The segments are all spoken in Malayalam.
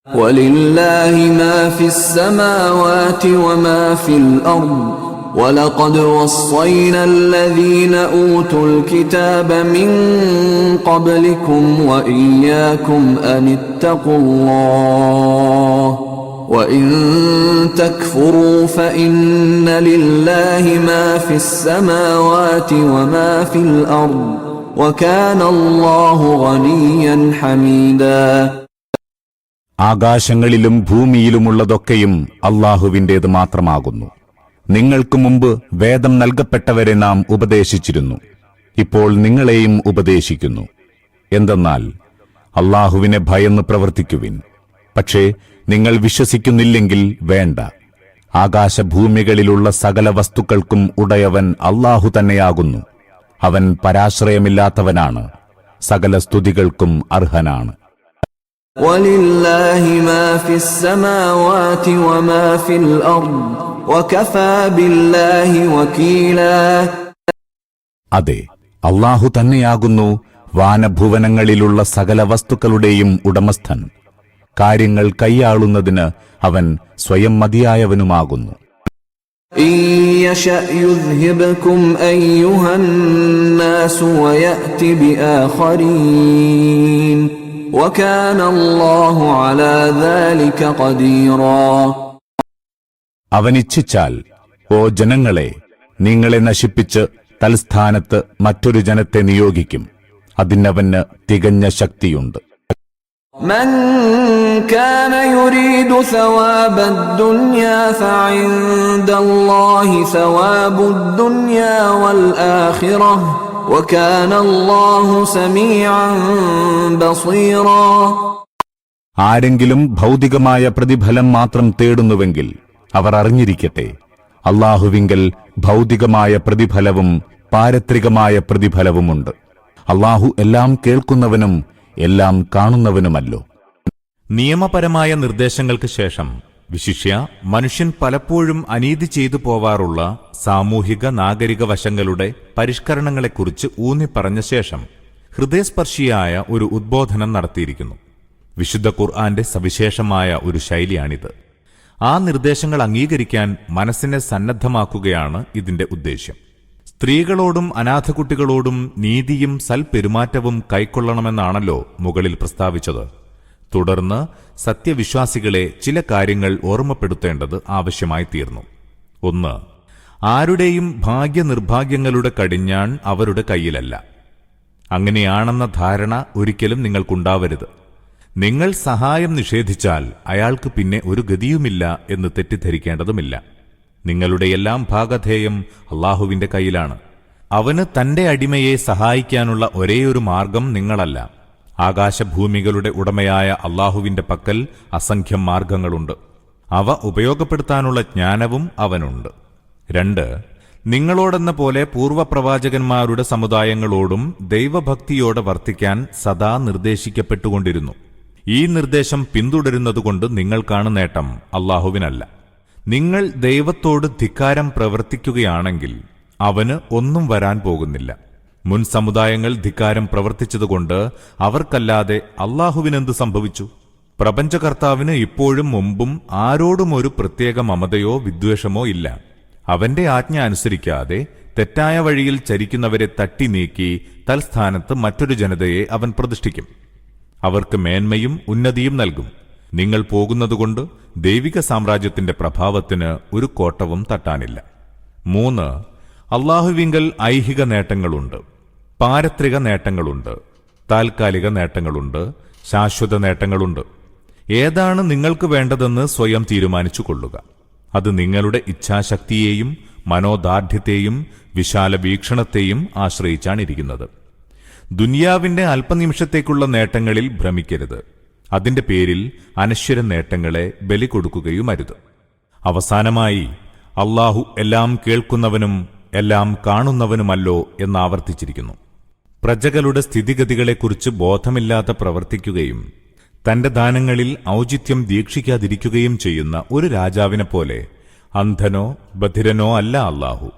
وَلِلَّهِ مَا فِي السَّمَاوَاتِ وَمَا فِي الْأَرْضِ وَلَقَدْ وَصَّيْنَا الَّذِينَ أُوتُوا الْكِتَابَ مِنْ قَبْلِكُمْ وَإِيَّاكُمْ أَنِ اتَّقُوا اللَّهَ وَإِنْ تَكْفُرُوا فَإِنَّ لِلَّهِ مَا فِي السَّمَاوَاتِ وَمَا فِي الْأَرْضِ وَكَانَ اللَّهُ غَنِيًّا حَمِيدًا. ആകാശങ്ങളിലും ഭൂമിയിലുമുള്ളതൊക്കെയും അല്ലാഹുവിന്റേത് മാത്രമാകുന്നു. നിങ്ങൾക്ക് മുമ്പ് വേദം നൽകപ്പെട്ടവരെ നാം ഉപദേശിച്ചിരുന്നു. ഇപ്പോൾ നിങ്ങളെയും ഉപദേശിക്കുന്നു. എന്തെന്നാൽ അല്ലാഹുവിനെ ഭയന്ന് പ്രവർത്തിക്കുവിൻ. പക്ഷേ നിങ്ങൾ വിശ്വസിക്കുന്നില്ലെങ്കിൽ വേണ്ട. ആകാശഭൂമികളിലുള്ള സകല വസ്തുക്കൾക്കും ഉടയവൻ അല്ലാഹു തന്നെയാകുന്നു. അവൻ പരാശ്രയമില്ലാത്തവനാണ്, സകല സ്തുതികൾക്കും അർഹനാണ്. وَلِلَّهِ مَا فِي السَّمَاوَاتِ وَمَا فِي الْأَرْضِ وَكَفَى بِاللَّهِ وَكِيلًا. അതെ, അല്ലാഹു തന്നെയാകുന്നു വാനഭുവനങ്ങളിലുള്ള സകല വസ്തുക്കളുടെയും ഉടമസ്ഥൻ. കാര്യങ്ങൾ കൈയാളുന്നതിന് അവൻ സ്വയം മതിയായവനുമാകുന്നു. إِن يَشَأْ يُذْهِبْكُمْ أَيُّهَا النَّاسُ وَيَأْتِ بِآخَرِينَ وَكَانَ اللَّهُ عَلَى ذَلِكَ قَدِيرًا. അവനിച്ഛിച്ചാൽ, ഓ ജനങ്ങളെ, നിങ്ങളെ നശിപ്പിച്ച് തൽസ്ഥാനത്ത് മറ്റൊരു ജനത്തെ നിയോഗിക്കും. അതിനവന് തികഞ്ഞ ശക്തിയുണ്ട്. من كان يريد ثواب الدنيا فعند الله ثواب الدنيا والآخرة وكان الله سميعا بصيرا. ആരെങ്കിലും ഭൗതികമായ പ്രതിഫലം മാത്രം തേടുന്നുവെങ്കിൽ അവർ അറിഞ്ഞിരിക്കട്ടെ, അല്ലാഹുവിങ്കൽ ഭൗതികമായ പ്രതിഫലവും പാരത്രികമായ പ്രതിഫലവുമുണ്ട്. അല്ലാഹു എല്ലാം കേൾക്കുന്നവനും എല്ലാം കാണുന്നവനുമല്ലോ. നിയമപരമായ നിർദ്ദേശങ്ങൾക്ക് ശേഷം വിശിഷ്യ മനുഷ്യൻ പലപ്പോഴും അനീതി ചെയ്തു പോവാറുള്ള സാമൂഹിക നാഗരിക വശങ്ങളുടെ പരിഷ്കരണങ്ങളെക്കുറിച്ച് ഊന്നിപ്പറഞ്ഞ ശേഷം ഹൃദയസ്പർശിയായ ഒരു ഉദ്ബോധനം നടത്തിയിരിക്കുന്നു. വിശുദ്ധ ഖുർആന്റെ സവിശേഷമായ ഒരു ശൈലിയാണിത്. ആ നിർദ്ദേശങ്ങൾ അംഗീകരിക്കാൻ മനസ്സിനെ സന്നദ്ധമാക്കുകയാണ് ഇതിന്റെ ഉദ്ദേശ്യം. സ്ത്രീകളോടും അനാഥകുട്ടികളോടും നീതിയും സൽപെരുമാറ്റവും കൈക്കൊള്ളണമെന്നാണല്ലോ മുകളിൽ പ്രസ്താവിച്ചത്. തുടർന്ന് സത്യവിശ്വാസികളെ ചില കാര്യങ്ങൾ ഓർമ്മപ്പെടുത്തേണ്ടത് ആവശ്യമായി തീർന്നു. 1. ആരുടെയും ഭാഗ്യനിർഭാഗ്യങ്ങളുടെ കടിഞ്ഞാൺ അവരുടെ കയ്യിലല്ല. അങ്ങനെയാണെന്ന ധാരണ ഒരിക്കലും നിങ്ങൾക്കുണ്ടാവരുത്. നിങ്ങൾ സഹായം നിഷേധിച്ചാൽ അയാൾക്ക് പിന്നെ ഒരു ഗതിയുമില്ല എന്ന് തെറ്റിദ്ധരിക്കേണ്ടതുമില്ല. നിങ്ങളുടെ എല്ലാം ഭാഗധേയം അല്ലാഹുവിന്റെ കയ്യിലാണ്. അവന് തന്റെ അടിമയെ സഹായിക്കാനുള്ള ഒരേയൊരു മാർഗം നിങ്ങളല്ല. ആകാശഭൂമികളുടെ ഉടമയായ അല്ലാഹുവിന്റെ പക്കൽ അസംഖ്യം മാർഗങ്ങളുണ്ട്. അവ ഉപയോഗപ്പെടുത്താനുള്ള ജ്ഞാനവും അവനുണ്ട്. 2. നിങ്ങളോടെന്ന പോലെ പൂർവപ്രവാചകന്മാരുടെ സമുദായങ്ങളോടും ദൈവഭക്തിയോടെ വർത്തിക്കാൻ സദാ നിർദ്ദേശിക്കപ്പെട്ടുകൊണ്ടിരുന്നു. ഈ നിർദ്ദേശം പിന്തുടരുന്നതുകൊണ്ട് നിങ്ങൾക്കാണ് നേട്ടം, അല്ലാഹുവിനല്ല. നിങ്ങൾ ദൈവത്തോട് ധിക്കാരം പ്രവർത്തിക്കുകയാണെങ്കിൽ അവന് ഒന്നും വരാൻ പോകുന്നില്ല. മുൻ സമുദായങ്ങൾ ധിക്കാരം പ്രവർത്തിച്ചതുകൊണ്ട് അവർക്കല്ലാതെ അല്ലാഹുവിനെന്ത് സംഭവിച്ചു? പ്രപഞ്ചകർത്താവിന് ഇപ്പോഴും മുമ്പും ആരോടും ഒരു പ്രത്യേക മമതയോ വിദ്വേഷമോ ഇല്ല. അവന്റെ ആജ്ഞ അനുസരിക്കാതെ തെറ്റായ വഴിയിൽ ചരിക്കുന്നവരെ തട്ടി നീക്കി തൽസ്ഥാനത്ത് മറ്റൊരു ജനതയെ അവൻ പ്രതിഷ്ഠിക്കും. അവർക്ക് മേന്മയും ഉന്നതിയും നൽകും. നിങ്ങൾ പോകുന്നതുകൊണ്ട് ദൈവിക സാമ്രാജ്യത്തിന്റെ പ്രഭാവത്തിന് ഒരു കോട്ടവും തട്ടാനില്ല. 3. അല്ലാഹുവിങ്കൽ ഐഹിക നേട്ടങ്ങളുണ്ട്, പാരത്രിക നേട്ടങ്ങളുണ്ട്, താൽക്കാലിക നേട്ടങ്ങളുണ്ട്, ശാശ്വത നേട്ടങ്ങളുണ്ട്. ഏതാണ് നിങ്ങൾക്ക് വേണ്ടതെന്ന് സ്വയം തീരുമാനിച്ചുകൊള്ളുക. അത് നിങ്ങളുടെ ഇച്ഛാശക്തിയെയും മനോദാർഢ്യത്തെയും വിശാല വീക്ഷണത്തെയും ആശ്രയിച്ചാണിരിക്കുന്നത്. ദുനിയാവിന്റെ അല്പനിമിഷത്തേക്കുള്ള നേട്ടങ്ങളിൽ ഭ്രമിക്കരുത്. അതിന്റെ പേരിൽ അനശ്വര നേട്ടങ്ങളെ ബലി കൊടുക്കുകയുമരുത്. അവസാനമായി, അല്ലാഹു എല്ലാം കേൾക്കുന്നവനും എല്ലാം കാണുന്നവനുമല്ലോ എന്നാവർത്തിച്ചിരിക്കുന്നു. പ്രജകളുടെ സ്ഥിതിഗതികളെക്കുറിച്ച് ബോധമില്ലാതെ പ്രവർത്തിക്കുകയും തന്റെ ദാനങ്ങളിൽ ഔചിത്യം ദീക്ഷിക്കാതിരിക്കുകയും ചെയ്യുന്ന ഒരു രാജാവിനെപ്പോലെ അന്ധനോ ബധിരനോ അല്ല അല്ലാഹു.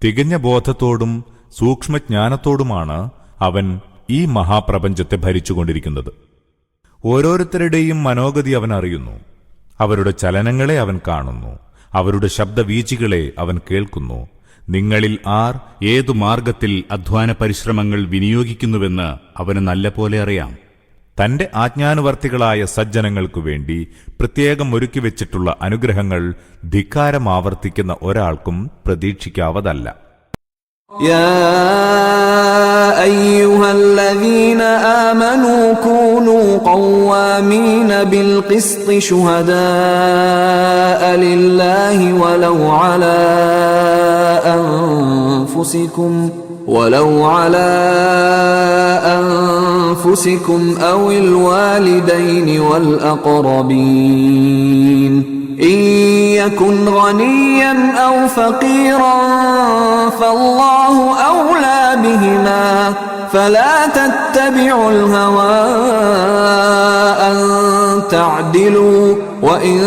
തികഞ്ഞ ബോധത്തോടും സൂക്ഷ്മജ്ഞാനത്തോടുമാണ് അവൻ ഈ മഹാപ്രപഞ്ചത്തെ ഭരിച്ചുകൊണ്ടിരിക്കുന്നത്. ഓരോരുത്തരുടെയും മനോഗതി അവൻ അറിയുന്നു. അവരുടെ ചലനങ്ങളെ അവൻ കാണുന്നു. അവരുടെ ശബ്ദവീചികളെ അവൻ കേൾക്കുന്നു. നിങ്ങളിൽ ആർ ഏതു മാർഗത്തിൽ അധ്വാന പരിശ്രമങ്ങൾ വിനിയോഗിക്കുന്നുവെന്ന് അവന് നല്ലപോലെ അറിയാം. തന്റെ ആജ്ഞാനുവർത്തികളായ സജ്ജനങ്ങൾക്കു വേണ്ടി പ്രത്യേകം ഒരുക്കിവെച്ചിട്ടുള്ള അനുഗ്രഹങ്ങൾ ധിക്കാരമാവർത്തിക്കുന്ന ഒരാൾക്കും പ്രതീക്ഷിക്കാവതല്ല. يا أيها الذين آمنوا كونوا قوامين بالقسط شهداء لله ولو على أنفسكم أو الوالدين والأقربين إن يكن غنيا أو فقيرا فالله أولى بهما فلا تتبعوا الهوى أن تعدلوا وإن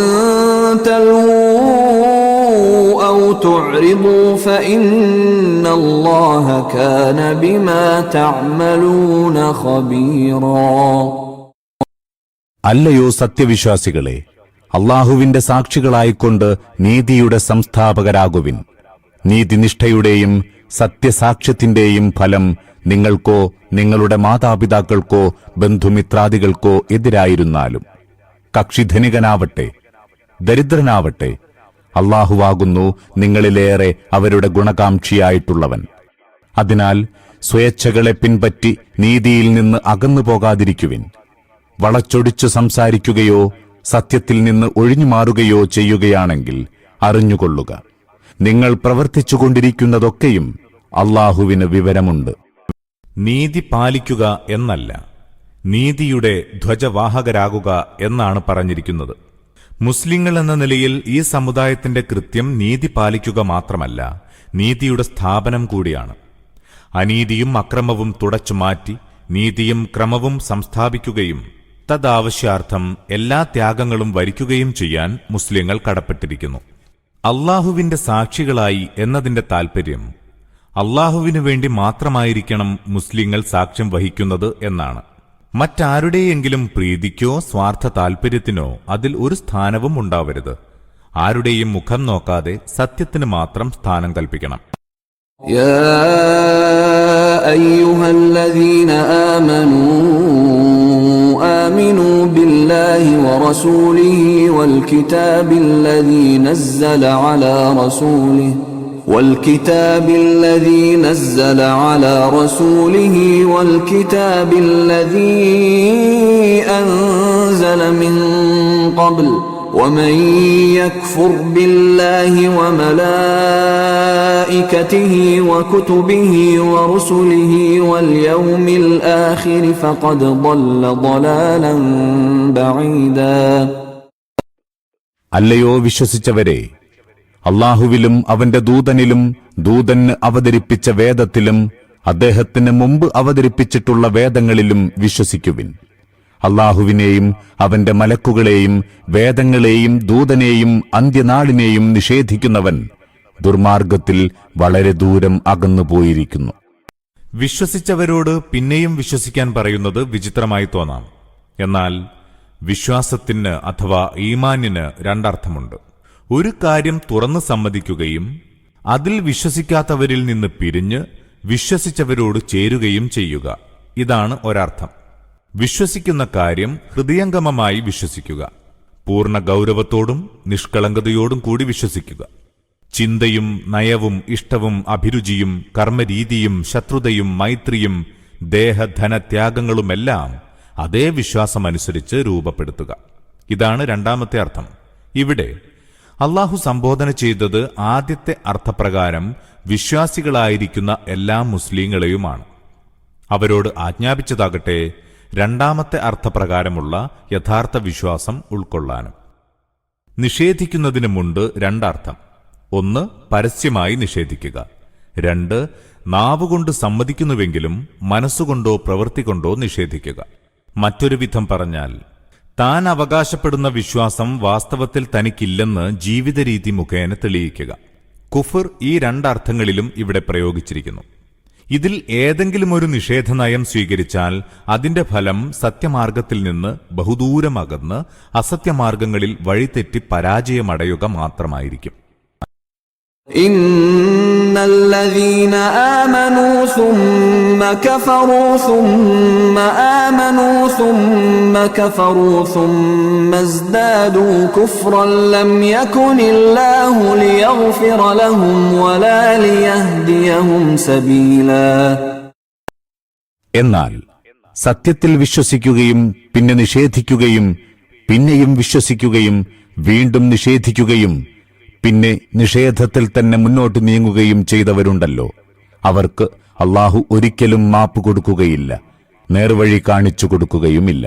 تلووا أو تعرضوا فإن الله كان بما تعملون خبيرا. അല്ലയോ സത്യവിശ്വാസികളെ, അള്ളാഹുവിന്റെ സാക്ഷികളായിക്കൊണ്ട് നീതിയുടെ സംസ്ഥാപകരാകുവിൻ. നീതിനിഷ്ഠയുടെയും സത്യസാക്ഷ്യത്തിന്റെയും ഫലം നിങ്ങൾക്കോ നിങ്ങളുടെ മാതാപിതാക്കൾക്കോ ബന്ധുമിത്രാദികൾക്കോ എതിരായിരുന്നാലും, കക്ഷിധനികനാവട്ടെ ദരിദ്രനാവട്ടെ, അള്ളാഹുവാകുന്നു നിങ്ങളിലേറെ അവരുടെ ഗുണകാംക്ഷിയായിട്ടുള്ളവൻ. അതിനാൽ സ്വേച്ഛകളെ പിൻപറ്റി നീതിയിൽ നിന്ന് അകന്നു പോകാതിരിക്കുവിൻ. വളച്ചൊടിച്ചു സംസാരിക്കുകയോ സത്യത്തിൽ നിന്ന് ഒഴിഞ്ഞുമാറുകയോ ചെയ്യുകയാണെങ്കിൽ അറിഞ്ഞുകൊള്ളുക, നിങ്ങൾ പ്രവർത്തിച്ചുകൊണ്ടിരിക്കുന്നതൊക്കെയും അള്ളാഹുവിന് വിവരമുണ്ട്. നീതി പാലിക്കുക എന്നല്ല, നീതിയുടെ ധ്വജവാഹകരാകുക എന്നാണ് പറഞ്ഞിരിക്കുന്നത്. മുസ്ലിങ്ങൾ എന്ന നിലയിൽ ഈ സമുദായത്തിന്റെ കൃത്യം നീതി പാലിക്കുക മാത്രമല്ല, നീതിയുടെ സ്ഥാപനം കൂടിയാണ്. അനീതിയും അക്രമവും തുടച്ചുമാറ്റി നീതിയും ക്രമവും സംസ്ഥാപിക്കുകയും തദാവശ്യാർത്ഥം എല്ലാ ത്യാഗങ്ങളും വരിക്കുകയും ചെയ്യാൻ മുസ്ലിങ്ങൾ കടപ്പെട്ടിരിക്കുന്നു. അള്ളാഹുവിന്റെ സാക്ഷികളായി എന്നതിന്റെ താൽപര്യം അള്ളാഹുവിനു വേണ്ടി മാത്രമായിരിക്കണം മുസ്ലിങ്ങൾ സാക്ഷ്യം വഹിക്കുന്നത് എന്നാണ്. മറ്റാരുടെയെങ്കിലും പ്രീതിക്കോ സ്വാർത്ഥ താൽപര്യത്തിനോ അതിൽ ഒരു സ്ഥാനവും ഉണ്ടാവരുത്. ആരുടെയും മുഖം നോക്കാതെ സത്യത്തിന് മാത്രം സ്ഥാനം കൽപ്പിക്കണം. يا أيها الذين آمنوا بالله ورسوله والكتاب الذي نزل على رسوله والكتاب الذي أنزل من قبل ومن يكفر بالله وملائكته وكتبه ورسله واليوم الآخر فقد ضل ضلالا بعيدا. അല്ലയോ വിശ്വസിച്ചവരെ, അള്ളാഹുവിലും അവന്റെ ദൂതനിലും ദൂതന് അവതരിപ്പിച്ച വേദത്തിലും അദ്ദേഹത്തിന് മുമ്പ് അവതരിപ്പിച്ചിട്ടുള്ള വേദങ്ങളിലും വിശ്വസിക്കുവിൻ. അള്ളാഹുവിനെയും അവന്റെ മലക്കുകളെയും വേദങ്ങളെയും ദൂതനെയും അന്ത്യനാളിനെയും നിഷേധിക്കുന്നവൻ ദുർമാർഗത്തിൽ വളരെ ദൂരം അകന്നുപോയിരിക്കുന്നു. വിശ്വസിച്ചവരോട് പിന്നെയും വിശ്വസിക്കാൻ പറയുന്നത് വിചിത്രമായി തോന്നാം. എന്നാൽ വിശ്വാസത്തിന് അഥവാ ഈമാനിന് രണ്ടർത്ഥമുണ്ട്. ഒരു കാര്യം തുറന്നു സമ്മതിക്കുകയും അതിൽ വിശ്വസിക്കാത്തവരിൽ നിന്ന് പിരിഞ്ഞ് വിശ്വസിച്ചവരോട് ചേരുകയും ചെയ്യുക, ഇതാണ് ഒരർത്ഥം. വിശ്വസിക്കുന്ന കാര്യം ഹൃദയംഗമമായി വിശ്വസിക്കുക, പൂർണ്ണ ഗൗരവത്തോടും നിഷ്കളങ്കതയോടും കൂടി വിശ്വസിക്കുക. ചിന്തയും നയവും ഇഷ്ടവും അഭിരുചിയും കർമ്മരീതിയും ശത്രുതയും മൈത്രിയും ദേഹധനത്യാഗങ്ങളുമെല്ലാം അതേ വിശ്വാസമനുസരിച്ച് രൂപപ്പെടുത്തുക, ഇതാണ് രണ്ടാമത്തെ അർത്ഥം. ഇവിടെ അള്ളാഹു സംബോധന ചെയ്തത് ആദ്യത്തെ അർത്ഥപ്രകാരം വിശ്വാസികളായിരിക്കുന്ന എല്ലാ മുസ്ലിങ്ങളെയുമാണ്. അവരോട് ആജ്ഞാപിച്ചതാകട്ടെ രണ്ടാമത്തെ അർത്ഥപ്രകാരമുള്ള യഥാർത്ഥ വിശ്വാസം ഉൾക്കൊള്ളാനും. നിഷേധിക്കുന്നതിന് മുണ്ട് രണ്ടർത്ഥം. ഒന്ന്, പരസ്യമായി നിഷേധിക്കുക. രണ്ട്, നാവുകൊണ്ട് സമ്മതിക്കുന്നുവെങ്കിലും മനസ്സുകൊണ്ടോ പ്രവൃത്തി കൊണ്ടോ നിഷേധിക്കുക. മറ്റൊരു വിധം പറഞ്ഞാൽ, താൻ അവകാശപ്പെടുന്ന വിശ്വാസം വാസ്തവത്തിൽ തനിക്കില്ലെന്ന് ജീവിതരീതി മുഖേന തെളിയിക്കുക. കുഫർ ഈ രണ്ടർത്ഥങ്ങളിലും ഇവിടെ പ്രയോഗിച്ചിരിക്കുന്നു. ഇതിൽ ഏതെങ്കിലും ഒരു നിഷേധനയം സ്വീകരിച്ചാൽ അതിന്റെ ഫലം സത്യമാർഗത്തിൽ നിന്ന് ബഹുദൂരമകന്ന് അസത്യമാർഗങ്ങളിൽ വഴിതെറ്റി പരാജയമടയുക മാത്രമായിരിക്കും. ഇന്നല്ലദീന ആമനൂ സുമ്മ കഫറൂ സുമ്മ ആമനൂ സുമ്മ കഫറൂ സുമ്മ ഇസ്ദാദൂ കുഫ്റൻ ലം യകുനില്ലാഹു ലിയഗ്ഫിറ ലഹും വലാ ലിയഹ്ദിയഹും സബീലാ. എന്നാൽ സത്യത്തിൽ വിശ്വസിക്കുകയും പിന്നെ നിഷേധിക്കുകയും പിന്നെയും വിശ്വസിക്കുകയും വീണ്ടും നിഷേധിക്കുകയും പിന്നെ നിഷേധത്തിൽ തന്നെ മുന്നോട്ട് നീങ്ങുകയും ചെയ്തവരുണ്ടല്ലോ, അവർക്ക് അല്ലാഹു ഒരിക്കലും മാപ്പ് കൊടുക്കുകയില്ല, നേർവഴി കാണിച്ചു കൊടുക്കുകയുമില്ല.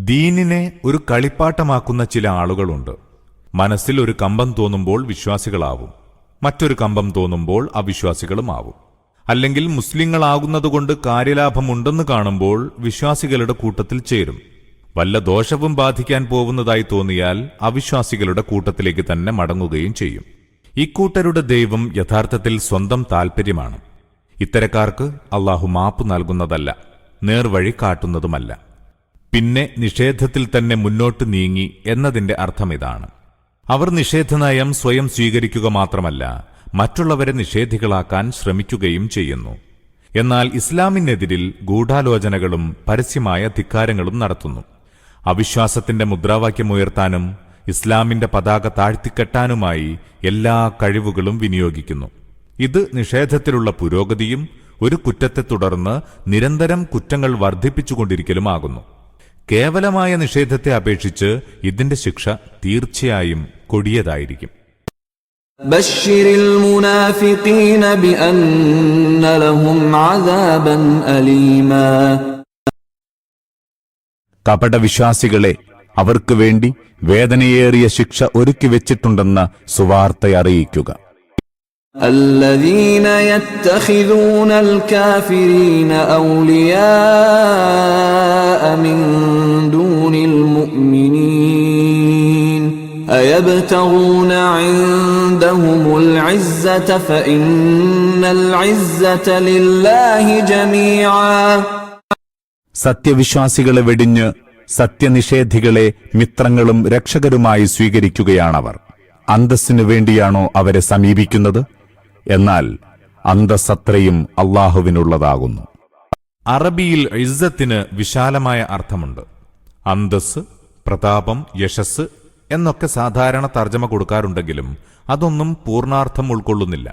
ദീനിനെ ഒരു കളിപ്പാട്ടമാക്കുന്ന ചില ആളുകളുണ്ട്. മനസ്സിൽ ഒരു കമ്പം തോന്നുമ്പോൾ വിശ്വാസികളാവും, മറ്റൊരു കമ്പം തോന്നുമ്പോൾ അവിശ്വാസികളുമാവും. അല്ലെങ്കിൽ മുസ്ലിങ്ങളാകുന്നതുകൊണ്ട് കാര്യലാഭമുണ്ടെന്ന് കാണുമ്പോൾ വിശ്വാസികളുടെ കൂട്ടത്തിൽ ചേരും. വല്ല ദോഷവും ബാധിക്കാൻ പോകുന്നതായി തോന്നിയാൽ അവിശ്വാസികളുടെ കൂട്ടത്തിലേക്ക് തന്നെ മടങ്ങുകയും ചെയ്യും. ഇക്കൂട്ടരുടെ ദൈവം യഥാർത്ഥത്തിൽ സ്വന്തം താൽപര്യമാണ്. ഇത്തരക്കാർക്ക് അല്ലാഹു മാപ്പ് നൽകുന്നതല്ല, നേർവഴി കാട്ടുന്നതുമല്ല. പിന്നെ നിഷേധത്തിൽ തന്നെ മുന്നോട്ട് നീങ്ങി എന്നതിന്റെ അർത്ഥമിതാണ്. അവർ നിഷേധനയം സ്വയം സ്വീകരിക്കുക മാത്രമല്ല, മറ്റുള്ളവരെ നിഷേധികളാക്കാൻ ശ്രമിക്കുകയും ചെയ്യുന്നു. എന്നാൽ ഇസ്ലാമിനെതിരിൽ ഗൂഢാലോചനകളും പരസ്യമായ ധിക്കാരങ്ങളും നടത്തുന്നു. അവിശ്വാസത്തിന്റെ മുദ്രാവാക്യമുയർത്താനും ഇസ്ലാമിന്റെ പതാക താഴ്ത്തിക്കെട്ടാനുമായി എല്ലാ കഴിവുകളും വിനിയോഗിക്കുന്നു. ഇത് നിഷേധത്തിലുള്ള പുരോഗതിയും ഒരു കുറ്റത്തെ തുടർന്ന് നിരന്തരം കുറ്റങ്ങൾ വർദ്ധിപ്പിച്ചുകൊണ്ടിരിക്കലുമാകുന്നു. കേവലമായ നിഷേധത്തെ അപേക്ഷിച്ച് ഇതിന്റെ ശിക്ഷ തീർച്ചയായും കൊടിയതായിരിക്കും. ബശ്ശിരിൽ മുനാഫിഖീന ബിഅന്ന ലഹും അദാബൻ അലീമാ. കപടവിശ്വാസികളെ അവർക്ക് വേണ്ടി വേദനയേറിയ ശിക്ഷ ഒരുക്കിവെച്ചിട്ടുണ്ടെന്ന സുവാർത്ത അറിയിക്കുക. الذين يتخذون الكافرين أولياء من دون المؤمنين أيبتغون عندهم العزة فإن العزة لله جميعا. സത്യവിശ്വാസികളെ വെടിഞ്ഞ് സത്യനിഷേധികളെ മിത്രങ്ങളും രക്ഷകരുമായി സ്വീകരിക്കുകയാണവർ. അന്തസ്സിനു വേണ്ടിയാണോ അവരെ സമീപിക്കുന്നത്? എന്നാൽ അന്തസ്സത്രയും അല്ലാഹുവിനുള്ളതാകുന്നു. അറബിയിൽ ഇസ്സത്തിന് വിശാലമായ അർത്ഥമുണ്ട്. അന്തസ്, പ്രതാപം, യശസ് എന്നൊക്കെ സാധാരണ തർജ്ജമ കൊടുക്കാറുണ്ടെങ്കിലും അതൊന്നും പൂർണാർത്ഥം ഉൾക്കൊള്ളുന്നില്ല.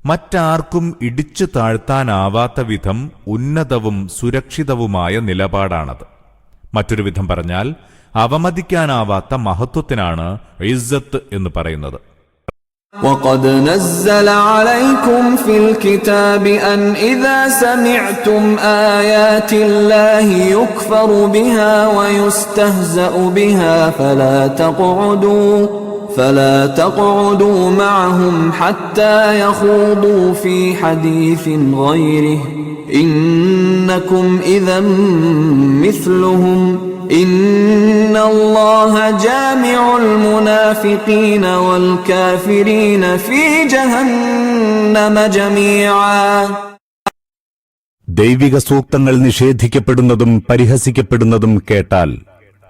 മറ്റാർക്കും ഇടിച്ചു താഴ്ത്താനാവാത്ത വിധം ഉന്നതവും സുരക്ഷിതവുമായ നിലപാടാണത്. മറ്റൊരു വിധം പറഞ്ഞാൽ അവമതിക്കാനാവാത്ത മഹത്വത്തിനാണ് ഇസ്സത്ത് എന്ന് പറയുന്നത്. وَقَدْ نَزَّلَ عَلَيْكُمْ فِي الْكِتَابِ أَنْ إِذَا سَمِعْتُمْ آيَاتِ اللَّهِ يُكْفَرُ بِهَا وَيُسْتَهْزَأُ بِهَا فلا تقعدوا معهم حتى يخوضوا في حديث غيره إنكم إذا مثلهم إن الله جامع المنافقين والكافرين في جهنم جميعا. ദൈവിക സൂക്തങ്ങൾ നിഷേധിക്കപ്പെടുന്നതും പരിഹസിക്കപ്പെടുന്നതും കേട്ടാൽ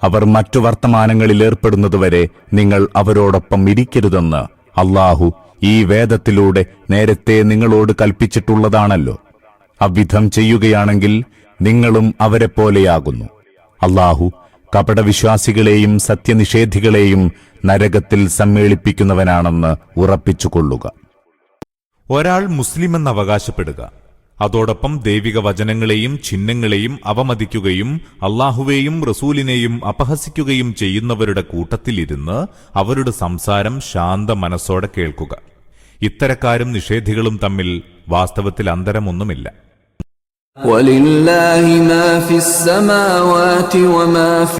അവർ മറ്റു വർത്തമാനങ്ങളിൽ ഏർപ്പെടുന്നതുവരെ നിങ്ങൾ അവരോടൊപ്പം ഇരിക്കരുതെന്ന് അല്ലാഹു ഈ വേദത്തിലൂടെ നേരത്തെ നിങ്ങളോട് കൽപ്പിച്ചിട്ടുള്ളതാണല്ലോ. അവിധം ചെയ്യുകയാണെങ്കിൽ നിങ്ങളും അവരെപ്പോലെയാകുന്നു. അല്ലാഹു കപടവിശ്വാസികളെയും സത്യനിഷേധികളെയും നരകത്തിൽ സമ്മേളിപ്പിക്കുന്നവനാണെന്ന് ഉറപ്പിച്ചുകൊള്ളുക. ഒരാൾ മുസ്ലിമെന്ന് അവകാശപ്പെടുക, അതോടൊപ്പം ദൈവിക വചനങ്ങളെയും ചിഹ്നങ്ങളെയും അവമതിക്കുകയും അല്ലാഹുവേയും റസൂലിനെയും അപഹസിക്കുകയും ചെയ്യുന്നവരുടെ കൂട്ടത്തിലിരുന്ന് അവരുടെ സംസാരം ശാന്ത മനസ്സോടെ കേൾക്കുക. ഇത്തരക്കാരും നിഷേധികളും തമ്മിൽ വാസ്തവത്തിൽ അന്തരമൊന്നുമില്ല. വലില്ലാഹി മാ ഫിസ് സമാവാതി വമാ